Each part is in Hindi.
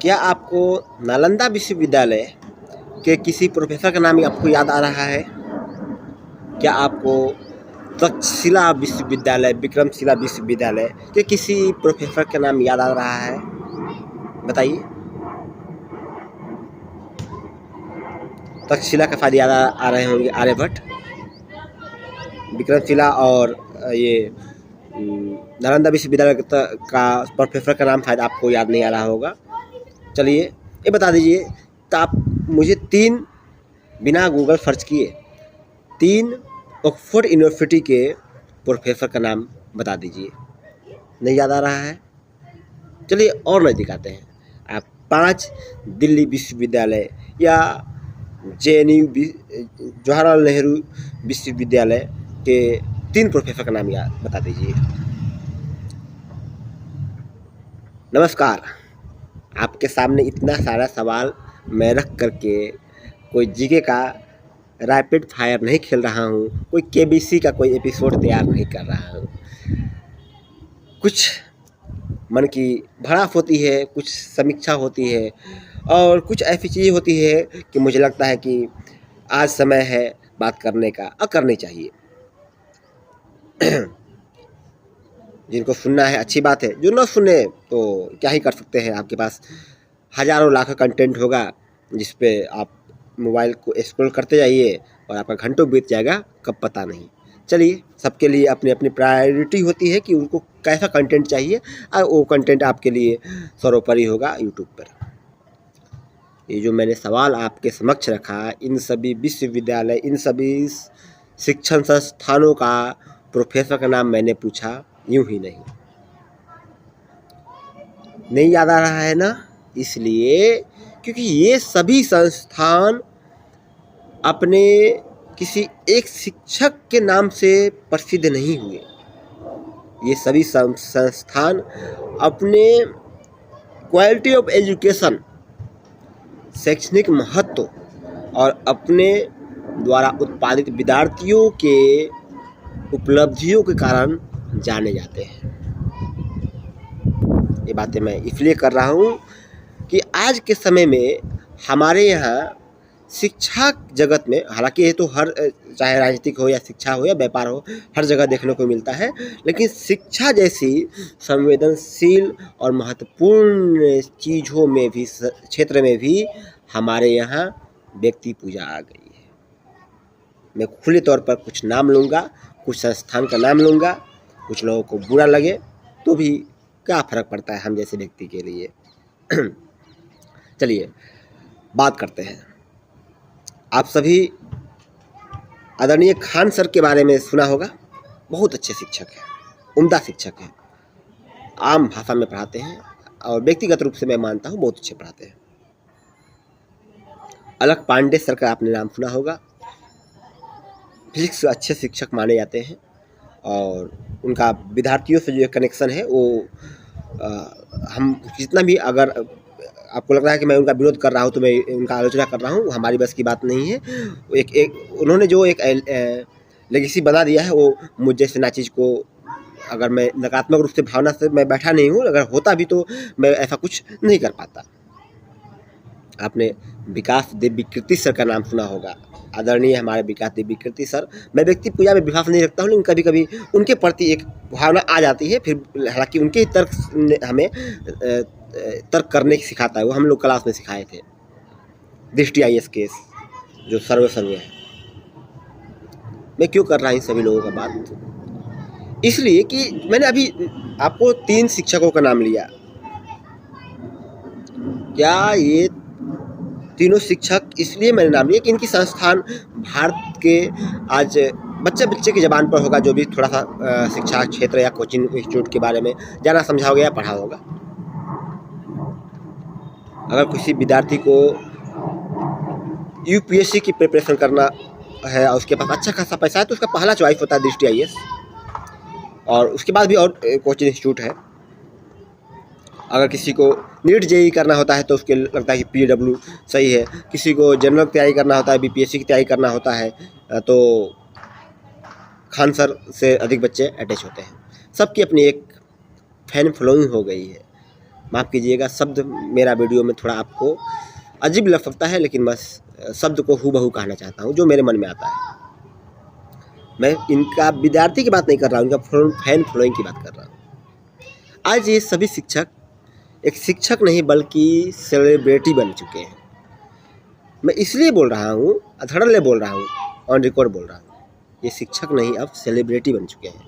क्या आपको नालंदा विश्वविद्यालय के किसी प्रोफेसर का नाम आपको याद आ रहा है? क्या आपको तक्षशिला विश्वविद्यालय, विक्रमशिला विश्वविद्यालय के किसी प्रोफेसर का नाम याद आ रहा है? बताइए। तक्षशिला का शायद याद आ रहे होंगे आर्यभट्ट, विक्रमशिला और ये नालंदा विश्वविद्यालय का प्रोफेसर का नाम शायद आपको याद नहीं आ रहा होगा। चलिए ये बता दीजिए तो आप मुझे 3 बिना गूगल सर्च किए 3 ऑक्सफोर्ड यूनिवर्सिटी के प्रोफेसर का नाम बता दीजिए। नहीं याद आ रहा है? चलिए और नज़दीक आते हैं। आप 5 दिल्ली विश्वविद्यालय या JNU जवाहरलाल नेहरू विश्वविद्यालय के 3 प्रोफेसर का नाम याद बता दीजिए। नमस्कार, आपके सामने इतना सारा सवाल मैं रख करके कोई जीके का रैपिड फायर नहीं खेल रहा हूँ, कोई KBC का कोई एपिसोड तैयार नहीं कर रहा हूँ। कुछ मन की भड़ास होती है, कुछ समीक्षा होती है और कुछ ऐसी चीज़ होती है कि मुझे लगता है कि आज समय है बात करने का और करनी चाहिए। जिनको सुनना है अच्छी बात है, जो न सुने तो क्या ही कर सकते हैं। आपके पास हज़ारों लाखों कंटेंट होगा जिस पे आप मोबाइल को स्क्रॉल करते जाइए और आपका घंटों बीत जाएगा कब पता नहीं। चलिए, सबके लिए अपनी अपनी प्रायोरिटी होती है कि उनको कैसा कंटेंट चाहिए और वो कंटेंट आपके लिए सर्वोपरि होगा यूट्यूब पर। ये जो मैंने सवाल आपके समक्ष रखा, इन सभी विश्वविद्यालय, इन सभी शिक्षण संस्थानों का प्रोफेसर का नाम मैंने पूछा, यूं ही नहीं याद आ रहा है ना? इसलिए क्योंकि ये सभी संस्थान अपने किसी एक शिक्षक के नाम से प्रसिद्ध नहीं हुए। ये सभी संस्थान अपने क्वालिटी ऑफ एजुकेशन, शैक्षणिक महत्व और अपने द्वारा उत्पादित विद्यार्थियों के उपलब्धियों के कारण जाने जाते हैं। ये बातें मैं इसलिए कर रहा हूँ कि आज के समय में हमारे यहाँ शिक्षा जगत में, हालांकि ये तो हर, चाहे राजनीतिक हो या शिक्षा हो या व्यापार हो, हर जगह देखने को मिलता है, लेकिन शिक्षा जैसी संवेदनशील और महत्वपूर्ण चीज़ों में भी, क्षेत्र में भी हमारे यहाँ व्यक्ति पूजा आ गई है। मैं खुले तौर पर कुछ नाम लूँगा, कुछ संस्थान का नाम लूँगा, कुछ लोगों को बुरा लगे तो भी क्या फ़र्क पड़ता है हम जैसे व्यक्ति के लिए। चलिए बात करते हैं। आप सभी आदरणीय खान सर के बारे में सुना होगा। बहुत अच्छे शिक्षक हैं, उम्दा शिक्षक हैं, आम भाषा में पढ़ाते हैं और व्यक्तिगत रूप से मैं मानता हूँ बहुत अच्छे पढ़ाते हैं। अलक पांडे सर का आपने नाम सुना होगा। फिजिक्स अच्छे शिक्षक माने जाते हैं और उनका विद्यार्थियों से जो कनेक्शन है वो हम जितना भी, अगर आपको लग रहा है कि मैं उनका विरोध कर रहा हूँ तो मैं उनका आलोचना कर रहा हूँ, हमारी बस की बात नहीं है। उन्होंने जो एक लेगेसी बना दिया है वो मुझ जैसे नाचीज़ को, अगर मैं नकारात्मक रूप से भावना से मैं बैठा नहीं हूँ, अगर होता भी तो मैं ऐसा कुछ नहीं कर पाता। आपने विकास देव विकृति सर का नाम सुना होगा। आदरणीय हमारे विकास देव विकृति सर, मैं व्यक्ति पूजा में विश्वास नहीं रखता हूँ, लेकिन कभी कभी उनके प्रति एक भावना आ जाती है। फिर हालांकि उनके ही तर्क हमें तर्क करने की सिखाता है, वो हम लोग क्लास में सिखाए थे। दृष्टि IAS केस जो सर्वे है। मैं क्यों कर रहा हूँ इन सभी लोगों का बात? इसलिए कि मैंने अभी आपको 3 शिक्षकों का नाम लिया। क्या ये तीनों शिक्षक इसलिए मैंने नाम लिया कि इनकी संस्थान भारत के आज बच्चे की ज़बान पर होगा, जो भी थोड़ा सा शिक्षा क्षेत्र या कोचिंग इंस्टीट्यूट के बारे में जाना समझा होगा या पढ़ा होगा। अगर किसी विद्यार्थी को UPSC की प्रिपरेशन करना है और उसके पास अच्छा खासा पैसा है तो उसका पहला चॉइस होता है दृष्टि IAS, और उसके बाद भी और कोचिंग इंस्टीट्यूट है। अगर किसी को नीट JEE करना होता है तो उसके लगता है कि PW सही है। किसी को जनरल की तैयारी करना होता है, BPSC की तैयारी करना होता है तो खान सर से अधिक बच्चे अटैच होते हैं। सबकी अपनी एक फैन फॉलोइंग हो गई है। माफ़ कीजिएगा, शब्द मेरा वीडियो में थोड़ा आपको अजीब लग सकता है, लेकिन बस शब्द को हूबहू कहना चाहता हूँ जो मेरे मन में आता है। मैं इनका विद्यार्थी की बात नहीं कर रहा हूँ, इनका फैन फॉलोइंग की बात कर रहा हूँ। आज ये सभी शिक्षक एक शिक्षक नहीं बल्कि सेलिब्रिटी बन चुके हैं। मैं इसलिए बोल रहा हूँ, धड़ल्ले बोल रहा हूँ, ऑन रिकॉर्ड बोल रहा हूँ, ये शिक्षक नहीं अब सेलिब्रिटी बन चुके हैं।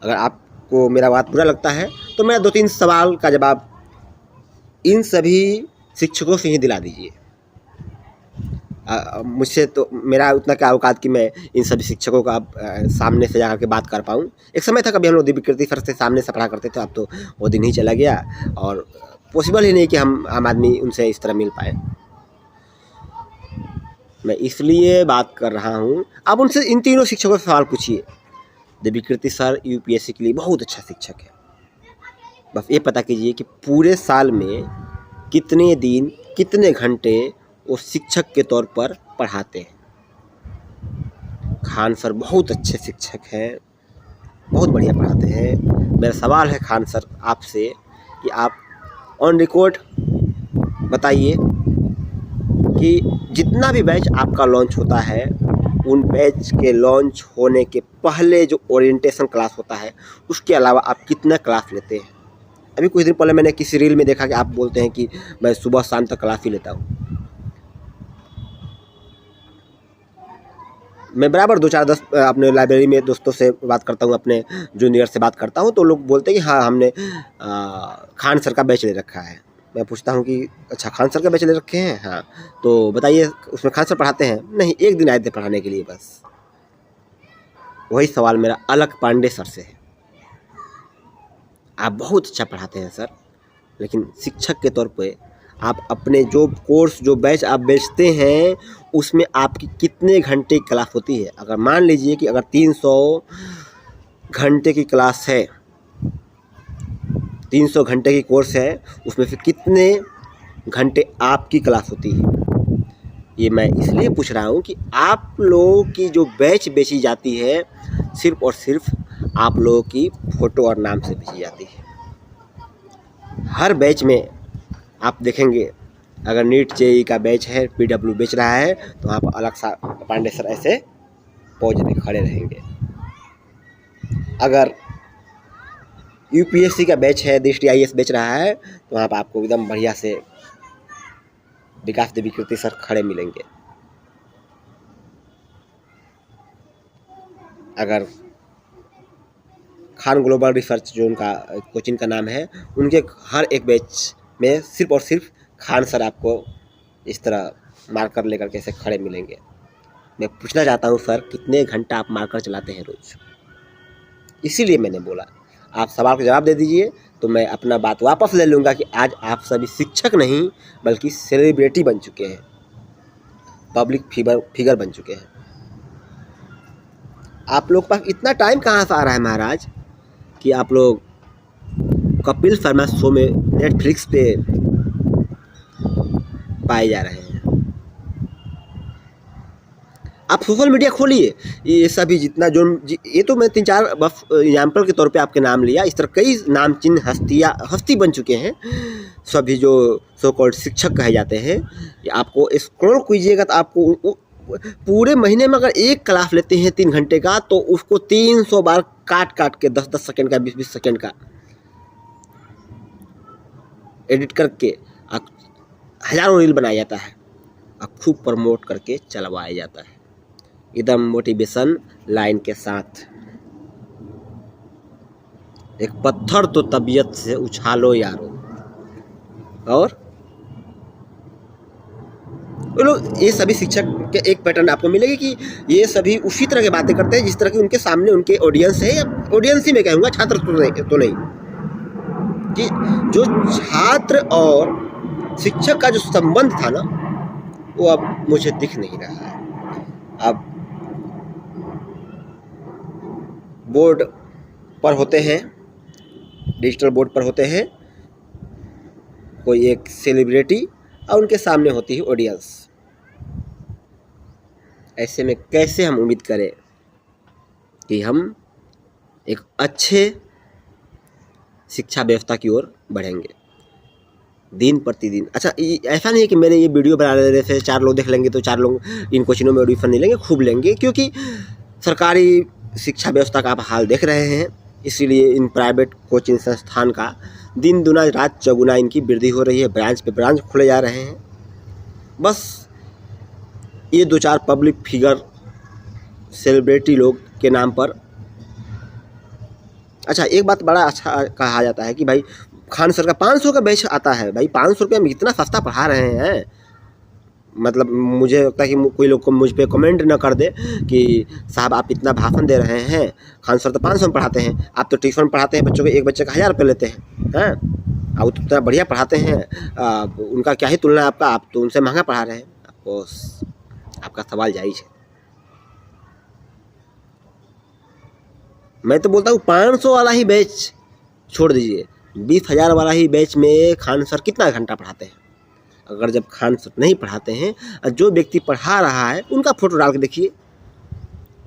अगर आपको मेरा बात बुरा लगता है तो मेरा 2-3 सवाल का जवाब इन सभी शिक्षकों से ही दिला दीजिए। मुझसे तो मेरा उतना क्या औकात कि मैं इन सभी शिक्षकों का सामने से जाकर के बात कर पाऊँ। एक समय था कभी हम लोग दिव्यकीर्ति सर से सामने से पढ़ा करते थे, अब तो वो दिन ही चला गया और पॉसिबल ही नहीं कि हम आम आदमी उनसे इस तरह मिल पाए। मैं इसलिए बात कर रहा हूँ, आप उनसे इन तीनों शिक्षकों से सवाल पूछिए। दिव्यकीर्ति सर यूपीएससी के लिए बहुत अच्छा शिक्षक है। बस ये पता कीजिए कि पूरे साल में कितने दिन कितने घंटे वो शिक्षक के तौर पर पढ़ाते हैं। खान सर बहुत अच्छे शिक्षक हैं, बहुत बढ़िया पढ़ाते हैं। मेरा सवाल है खान सर आपसे कि आप ऑन रिकॉर्ड बताइए कि जितना भी बैच आपका लॉन्च होता है, उन बैच के लॉन्च होने के पहले जो ओरिएंटेशन क्लास होता है उसके अलावा आप कितना क्लास लेते हैं। अभी कुछ दिन पहले मैंने किसी रील में देखा कि आप बोलते हैं कि मैं सुबह शाम तक क्लास ही लेता हूँ। मैं बराबर 2-4-10 अपने लाइब्रेरी में दोस्तों से बात करता हूँ, अपने जूनियर से बात करता हूँ, तो लोग बोलते हैं कि हाँ हमने खान सर का बैच ले रखा है। मैं पूछता हूँ कि अच्छा खान सर का बैच ले रखे हैं, हाँ तो बताइए उसमें खान सर पढ़ाते हैं? नहीं, एक दिन आए थे पढ़ाने के लिए बस। वही सवाल मेरा अलक पांडे सर से है। आप बहुत अच्छा पढ़ाते हैं सर, लेकिन शिक्षक के तौर पे आप अपने जो कोर्स जो बैच आप बेचते हैं उसमें आपकी कितने घंटे की क्लास होती है? अगर मान लीजिए कि अगर 300 घंटे की क्लास है, 300 घंटे की कोर्स है, उसमें से कितने घंटे आपकी क्लास होती है? ये मैं इसलिए पूछ रहा हूँ कि आप लोगों की जो बैच बेची जाती है सिर्फ़ और सिर्फ आप लोगों की फ़ोटो और नाम से बेची जाती है। हर बैच में आप देखेंगे, अगर नीट जेईई का बैच है, पीडब्ल्यू बेच रहा है, तो वहाँ पर अलग सा पांडे सर ऐसे पौज में खड़े रहेंगे। अगर यूपीएससी का बैच है, दृष्टि आईएएस बेच रहा है, तो वहाँ पर आपको एकदम बढ़िया से विकास दिव्यकीर्ति सर खड़े मिलेंगे। अगर खान ग्लोबल रिसर्च जो उनका कोचिंग का नाम है, उनके हर एक बैच में सिर्फ़ और सिर्फ खान सर आपको इस तरह मार्कर लेकर के ऐसे खड़े मिलेंगे। मैं पूछना चाहता हूँ सर, कितने घंटा आप मार्कर चलाते हैं रोज़? इसीलिए मैंने बोला आप सवाल का जवाब दे दीजिए, तो मैं अपना बात वापस ले लूँगा कि आज आप सभी शिक्षक नहीं बल्कि सेलिब्रिटी बन चुके हैं, पब्लिक फिगर बन चुके हैं। आप लोग पास इतना टाइम कहाँ से आ रहा है महाराज कि आप लोग कपिल शर्मा शो में नेटफ्लिक्स पे पाए जा रहे हैं। आप सोशल मीडिया खोलिए, ये सभी जितना जो ये तो मैं 3-4 बस एग्जाम्पल के तौर पे आपके नाम लिया, इस तरह कई नामचीन हस्ती बन चुके हैं सभी जो सो कॉल्ड शिक्षक कहे जाते हैं। आपको स्क्रॉल कीजिएगा तो आपको पूरे महीने में अगर एक क्लास लेते हैं 3 घंटे का, तो उसको 300 बार काट के 10-10 सेकेंड का 20-20 सेकेंड का एडिट करके हज़ारों रील बनाया जाता है और खूब प्रमोट करके चलवाया जाता है एकदम मोटिवेशन लाइन के साथ। एक पत्थर तो तबीयत से उछालो यारो। और लोग ये सभी शिक्षक के एक पैटर्न आपको मिलेगी कि ये सभी उसी तरह की बातें करते हैं जिस तरह की उनके सामने उनके ऑडियंस है, या ऑडियंस ही मैं कहूँगा, छात्र तो नहीं कि जो छात्र और शिक्षक का जो संबंध था ना, वो अब मुझे दिख नहीं रहा है। अब बोर्ड पर होते हैं, डिजिटल बोर्ड पर होते हैं कोई एक सेलिब्रिटी और उनके सामने होती है ऑडियंस। ऐसे में कैसे हम उम्मीद करें कि हम एक अच्छे शिक्षा व्यवस्था की ओर बढ़ेंगे दिन प्रतिदिन। अच्छा, ऐसा नहीं है कि मेरे ये वीडियो बना देने से 4 लोग देख लेंगे तो 4 लोग इन क्वेश्चनों में एडमिशन नहीं लेंगे, खूब लेंगे, क्योंकि सरकारी शिक्षा व्यवस्था का आप हाल देख रहे हैं। इसीलिए इन प्राइवेट कोचिंग संस्थान का दिन दुना रात चौगुना इनकी वृद्धि हो रही है, ब्रांच पे ब्रांच खुले जा रहे हैं। बस ये 2-4 पब्लिक फिगर सेलिब्रिटी लोग के नाम पर। अच्छा, एक बात बड़ा अच्छा कहा जाता है कि भाई खान सर का 500 का बैच आता है। भाई 500 रुपये में इतना सस्ता पढ़ा रहे हैं, मतलब मुझे लगता है कि कोई लोग को मुझ पे कमेंट न कर दे कि साहब आप इतना भाषण दे रहे हैं, खान सर तो 500 में पढ़ाते हैं, आप तो ट्यूशन पढ़ाते हैं बच्चों को, एक बच्चे का 1000 रुपये लेते हैं आप तो इतना बढ़िया पढ़ाते हैं, उनका क्या ही तुलना है आपका, आप तो उनसे महंगा पढ़ा रहे हैं। आपको आपका सवाल जायज़ है। मैं तो बोलता हूँ 500 वाला ही बैच छोड़ दीजिए, 20,000 वाला ही बैच में खान सर कितना घंटा पढ़ाते हैं। अगर जब खान सर नहीं पढ़ाते हैं, जो व्यक्ति पढ़ा रहा है उनका फोटो डाल के देखिए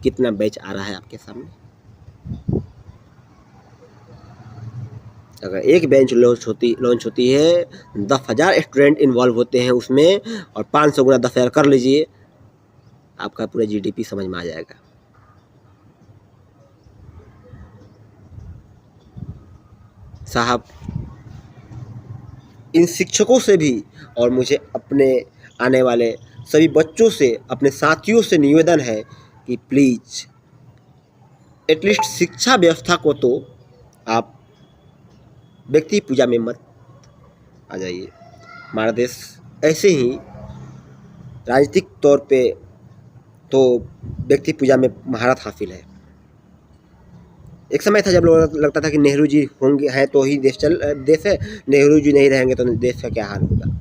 कितना बैच आ रहा है आपके सामने। अगर एक बैच लॉन्च होती है, 10,000 स्टूडेंट इन्वॉल्व होते हैं उसमें, और 500 गुना 10,000 कर लीजिए, आपका पूरा GDP समझ में आ जाएगा। साहब, इन शिक्षकों से भी और मुझे अपने आने वाले सभी बच्चों से, अपने साथियों से निवेदन है कि प्लीज़ एटलीस्ट शिक्षा व्यवस्था को तो आप व्यक्ति पूजा में मत आ जाइए। हमारा देश ऐसे ही राजनीतिक तौर पे तो व्यक्ति पूजा में महारत हासिल है। एक समय था जब लोगों को लगता था कि नेहरू जी होंगे हैं तो ही देश है, नेहरू जी नहीं रहेंगे तो देश का क्या हाल होगा।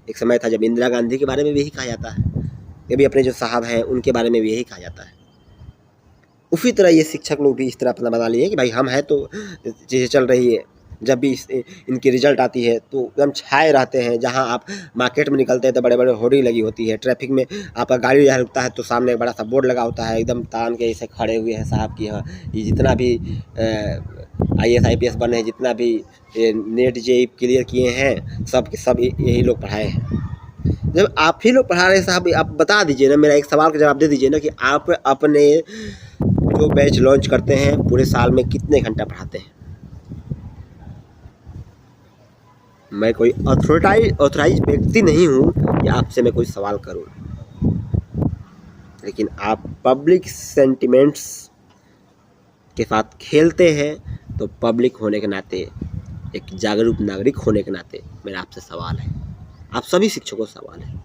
एक समय था जब इंदिरा गांधी के बारे में भी यही कहा जाता है, ये भी अपने जो साहब हैं उनके बारे में भी यही कहा जाता है। उसी तरह ये शिक्षक लोग भी इस तरह अपना बना लिए कि भाई हम हैं तो चीज़ें चल रही है। जब भी इनकी रिजल्ट आती है तो एकदम छाए रहते हैं। जहां आप मार्केट में निकलते हैं तो बड़े बड़े होर्डिंग लगी होती है, ट्रैफिक में आपका गाड़ी जहाँ रुकता है तो सामने एक बड़ा सा बोर्ड लगा होता है, एकदम तान के ऐसे खड़े हुए हैं साहब कि हाँ ये जितना भी IAS IPS बने हैं, जितना भी नेट JEE क्लियर किए हैं, सब के सब यही लोग पढ़ाए हैं। जब आप ही लोग पढ़ा रहे हैं साहब, आप बता दीजिए ना, मेरा एक सवाल का जवाब दे दीजिए ना कि आप अपने जो बैच लॉन्च करते हैं पूरे साल में कितने घंटा पढ़ाते हैं। मैं कोई ऑथराइज व्यक्ति नहीं हूँ कि आपसे मैं कोई सवाल करूँ, लेकिन आप पब्लिक सेंटिमेंट्स के साथ खेलते हैं तो पब्लिक होने के नाते, एक जागरूक नागरिक होने के नाते मेरा आपसे सवाल है, आप सभी शिक्षकों से सवाल है।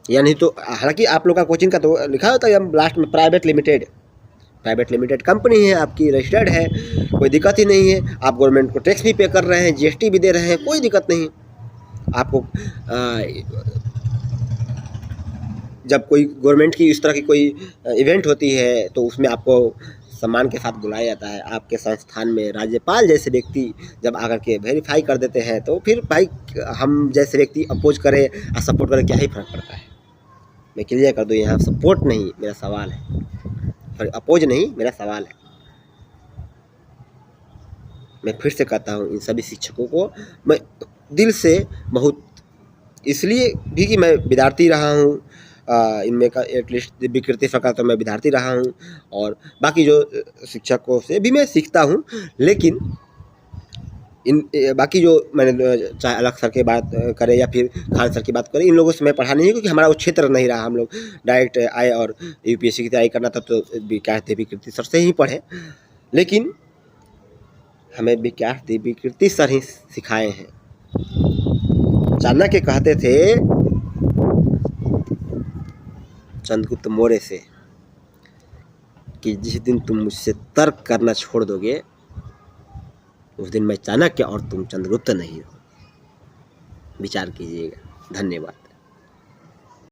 या नहीं तो हालांकि आप लोग का कोचिंग का तो लिखा होता है लास्ट में प्राइवेट लिमिटेड कंपनी है, आपकी रजिस्टर्ड है, कोई दिक्कत ही नहीं है। आप गवर्नमेंट को टैक्स भी पे कर रहे हैं, GST भी दे रहे हैं, कोई दिक्कत नहीं। आपको जब कोई गवर्नमेंट की इस तरह की कोई इवेंट होती है तो उसमें आपको सम्मान के साथ बुलाया जाता है। आपके संस्थान में राज्यपाल जैसे व्यक्ति जब आकर के वेरीफाई कर देते हैं तो फिर भाई हम जैसे व्यक्ति अपोज करें या सपोर्ट करें, क्या ही फर्क पड़ता है। मैं क्लियर कर दूँ, यहाँ सपोर्ट नहीं मेरा सवाल है, सॉरी अपोज नहीं मेरा सवाल है। मैं फिर से कहता हूँ इन सभी शिक्षकों को मैं दिल से बहुत इसलिए भी कि मैं विद्यार्थी रहा हूँ, इनमें का एटलीस्ट विकृति सरकार तो मैं विद्यार्थी रहा हूँ और बाकी जो शिक्षकों से भी मैं सीखता हूँ, लेकिन इन बाकी जो मैंने चाहे अलग सर की बात करें या फिर खान सर की बात करें, इन लोगों से मैं पढ़ा नहीं, क्योंकि हमारा वो क्षेत्र नहीं रहा। हम लोग डायरेक्ट आए और UPSC की तैयारी करना था तो विकृति सर से ही पढ़े, लेकिन हमें विकृति सर ही सिखाए हैं। चाणक्य कहते थे चंद्रगुप्त मौर्य से कि जिस दिन तुम मुझसे तर्क करना छोड़ दोगे उस दिन मैं चाणक्य और तुम चंद्रगुप्त नहीं हो। विचार कीजिएगा। धन्यवाद।